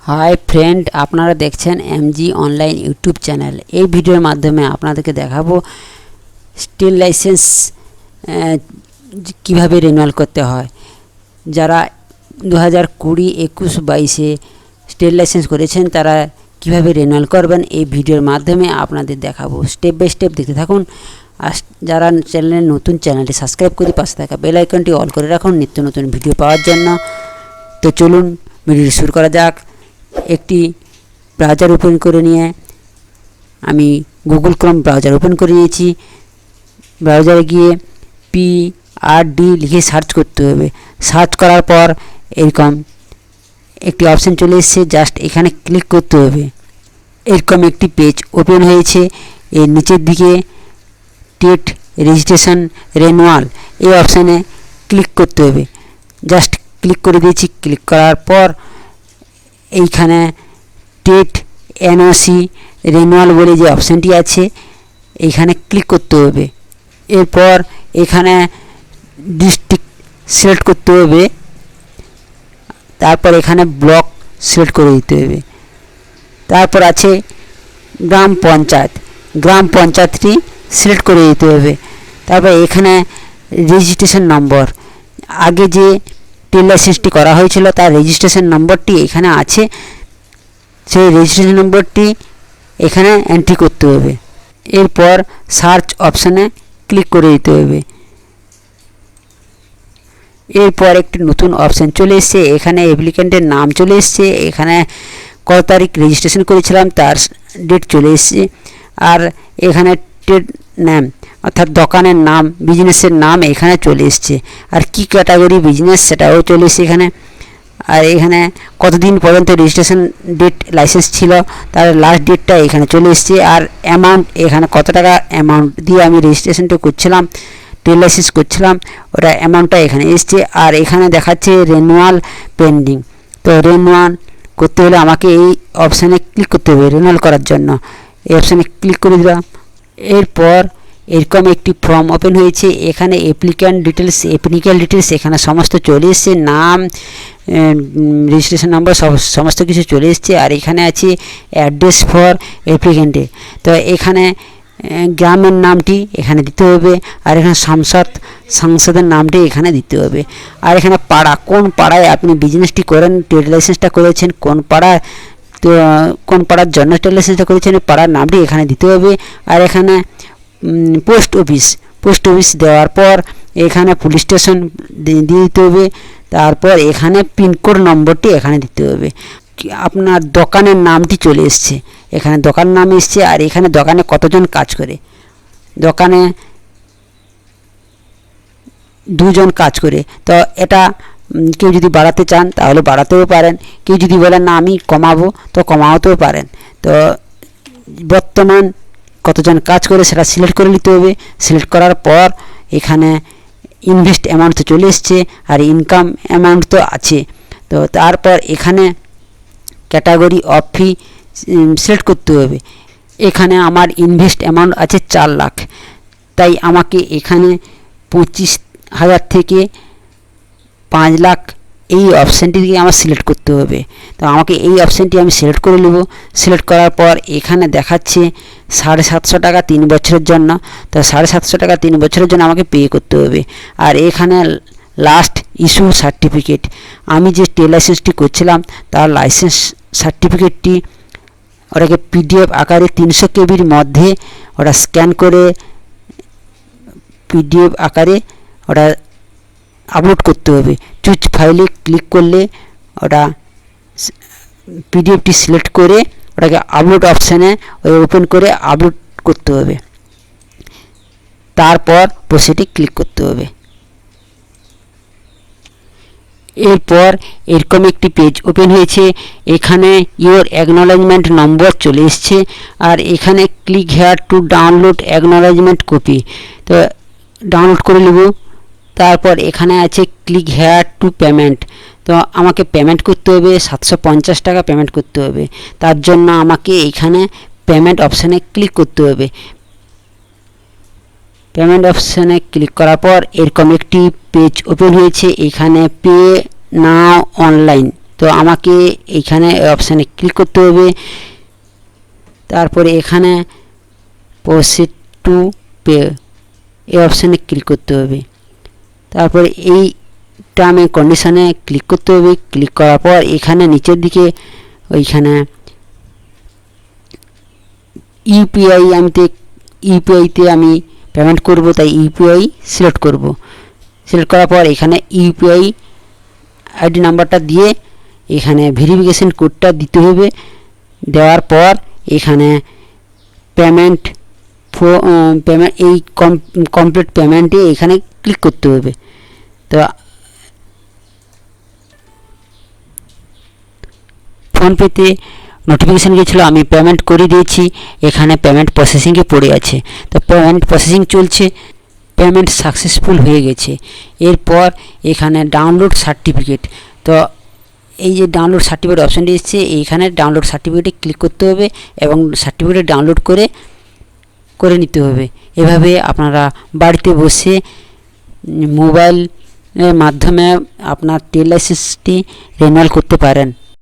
Hi friend, আপনারা দেখছেন MG online YouTube channel. এই ভিডিওর মাধ্যমে আপনাদেরকে দেখাবো স্টিল লাইসেন্স কিভাবে রিনিউয়াল করতে হয়। যারা 2020, 21, 22-এ স্টিল লাইসেন্স করেছেন তারা কিভাবে রিনিউয়াল করবেন এই ভিডিওর মাধ্যমে আপনাদের দেখাবো। স্টেপ বাই স্টেপ দেখতে থাকুন। আর যারা চ্যানেলটি সাবস্ক্রাইব করে পাশে থাকা বেল আইকনটি অল করে রাখুন নিত্য নতুন ভিডিও পাওয়ার জন্য। তো চলুন ভিডিওটি শুরু করা যাক। একটি ব্রাউজার ওপেন করে নিয়ে আমি গুগল ক্রোম ব্রাউজার ওপেন করে নিয়েছি। ব্রাউজারে গিয়ে PRD লিখে সার্চ করতে হবে। সার্চ করার পর এরকম একটি অপশান চলে এসেছে, জাস্ট এখানে ক্লিক করতে হবে। এরকম একটি পেজ ওপেন হয়েছে। এর নিচের দিকে টেট রেজিস্ট্রেশন রিনিউয়াল এই অপশানে ক্লিক করতে হবে। জাস্ট ক্লিক করে দিয়েছি। ক্লিক করার পর এইখানে টেট NOC রিনিউয়াল বলে যে অপশানটি আছে এইখানে ক্লিক করতে হবে। এরপর এখানে ডিস্ট্রিক্ট সিলেক্ট করতে হবে। তারপর এখানে ব্লক সিলেক্ট করে দিতে হবে। তারপর আছে গ্রাম পঞ্চায়েতটি সিলেক্ট করে দিতে হবে। তারপর এখানে রেজিস্ট্রেশন নম্বর, আগে যে টেল লাইসেন্সটি করা হয়েছিল তার রেজিস্ট্রেশন নম্বরটি এখানে আছে, সেই রেজিস্ট্রেশন নম্বরটি এখানে এন্ট্রি করতে হবে। এরপর সার্চ অপশানে ক্লিক করে দিতে হবে। এরপর একটি নতুন অপশান চলে এসছে। এখানে অ্যাপ্লিক্যান্টের নাম চলে এসছে, এখানে কত তারিখ রেজিস্ট্রেশন করেছিলাম তার ডেট চলে এসছে। আর এখানে ট্রেড নেম অর্থাৎ দোকানের নাম, বিজনেসের নাম এখানে চলে এসছে। আর কি ক্যাটাগরি বিজনেস সেটাও চলে এসছে এখানে। আর এখানে কতদিন পর্যন্ত রেজিস্ট্রেশন ডেট লাইসেন্স ছিল তার লাস্ট ডেটটা এখানে চলে এসছে। আর অ্যামাউন্ট, এখানে কত টাকা অ্যামাউন্ট দিয়ে আমি রেজিস্ট্রেশনটা করছিলাম, টেল লাইসেন্স করছিলাম, ওটা অ্যামাউন্টটা এখানে এসছে। আর এখানে দেখাচ্ছে রিনিউয়াল পেন্ডিং। তো রিনিউয়াল করতে হলে আমাকে এই অপশানে ক্লিক করতে হবে রিনিউয়াল করার জন্য। এই অপশানে ক্লিক করে দিলাম। এরপর এরকম একটি ফর্ম ওপেন হয়েছে। এখানে অ্যাপ্লিক্যান্ট ডিটেলস এখানে সমস্ত চলে এসছে, নাম, রেজিস্ট্রেশন নাম্বার সমস্ত কিছু চলে এসছে। আর এখানে আছে অ্যাড্রেস ফর অ্যাপ্লিক্যান্টে। তো এখানে গ্রামের নামটি এখানে দিতে হবে। আর এখানে সংসদের নামটি এখানে দিতে হবে। আর এখানে পাড়া, কোন পাড়ায় আপনি বিজনেসটি করেন, ট্রেড লাইসেন্সটা করেছেন, কোন পাড়ায়, তো কোন পাড়ার জন্য ট্রেড লাইসেন্সটা করেছেন পাড়ার নামটি এখানে দিতে হবে। আর এখানে পোস্ট অফিস দেওয়ার পর এখানে পুলিশ স্টেশন দিয়ে দিতে হবে। তারপর এখানে পিনকোড নম্বরটি এখানে দিতে হবে। আপনার দোকানের নামটি চলে এসছে, এখানে দোকান নাম এসছে। আর এখানে দোকানে কতজন কাজ করে, দোকানে 2 জন কাজ করে। তো এটা কেউ যদি বাড়াতে চান তাহলে বাড়াতেও পারেন, কেউ যদি বলেন না আমি কমাবো তো কমাতেও পারেন। তো বর্তমান কতজন কাজ করে সেটা সিলেক্ট করে নিতে হবে। সিলেক্ট করার পর এখানে ইনভেস্ট অ্যামাউন্ট তো চলে এসছে আর ইনকাম অ্যামাউন্ট তো আছে। তো তারপর এখানে ক্যাটাগরি অফ ফি সিলেক্ট করতে হবে। এখানে আমার ইনভেস্ট অ্যামাউন্ট আছে 4 লাখ, তাই আমাকে এখানে 25,000 থেকে 5 লাখ এই অপশানটিকে আমার সিলেক্ট করতে হবে। তো আমাকে এই অপশানটি আমি সিলেক্ট করে নেব। সিলেক্ট করার পর এখানে দেখাচ্ছে 750 টাকা 3 বছরের জন্য। তো 750 টাকা 3 বছরের জন্য আমাকে পে করতে হবে। আর এখানে লাস্ট ইস্যু সার্টিফিকেট, আমি যে টেল লাইসেন্সটি করছিলাম তার লাইসেন্স সার্টিফিকেটটি ওটাকে PDF আকারে 300 KBর মধ্যে ওটা স্ক্যান করে PDF আকারে ওটা আপলোড করতে হবে। চুজ ফাইলে ক্লিক করলে ওটা PDFটি সিলেক্ট করে ওটাকে আপলোড অপশানে ওপেন করে আপলোড করতে হবে। তারপর প্রসিডে ক্লিক করতে হবে। এরপর এরকম একটি পেজ ওপেন হয়েছে। এখানে ইওর অ্যাকনলেজমেন্ট নম্বর চলে এসছে। আর এখানে click here to download acknowledgement copy, তো ডাউনলোড করে নেব। তারপর এখানে আছে ক্লিক হেয়ার টু পেমেন্ট, তো আমাকে পেমেন্ট করতে হবে 750 টাকা পেমেন্ট করতে হবে। তার জন্য আমাকে এখানে পেমেন্ট অপশানে ক্লিক করতে হবে। পেমেন্ট অপশানে ক্লিক করার পর এরকম একটি পেজ ওপেন হয়েছে। এখানে পে নাও অনলাইন, তো আমাকে এইখানে অপশানে ক্লিক করতে হবে। তারপরে এখানে প্রসিড টু পে এই অপশানে ক্লিক করতে হবে। তারপরে এই টার্ম এন্ড কন্ডিশনে ক্লিক করতে হবে। ক্লিক করার পর এখানে নিচের দিকে ওইখানে ইউপিআইতে আমি পেমেন্ট করব, তাই ইউপিআই সিলেক্ট করব। সিলেক্ট করার পর এখানে ইউপিআই আইডি নাম্বারটা দিয়ে এখানে ভেরিফিকেশন কোডটা দিতে হবে। দেওয়ার পর এখানে পেমেন্ট এই কমপ্লিট পেমেন্টে এখানে ক্লিক করতে হবে। তো ফোনপেতে নোটিফিকেশান গিয়েছিলো, আমি পেমেন্ট করে দিয়েছি। এখানে পেমেন্ট প্রসেসিংয়ে পড়ে আছে, তো পেমেন্ট প্রসেসিং চলছে। পেমেন্ট সাকসেসফুল হয়ে গেছে। এরপর এখানে ডাউনলোড সার্টিফিকেট, তো এই যে ডাউনলোড সার্টিফিকেট অপশানটি এসেছে, এইখানে ডাউনলোড সার্টিফিকেটে ক্লিক করতে হবে এবং সার্টিফিকেট ডাউনলোড করে নিতে হবে। এভাবে আপনারা বাড়িতে বসে মোবাইলের মাধ্যমে আপনার ট্রেড লাইসেন্সটি রিনিউয়াল করতে পারেন।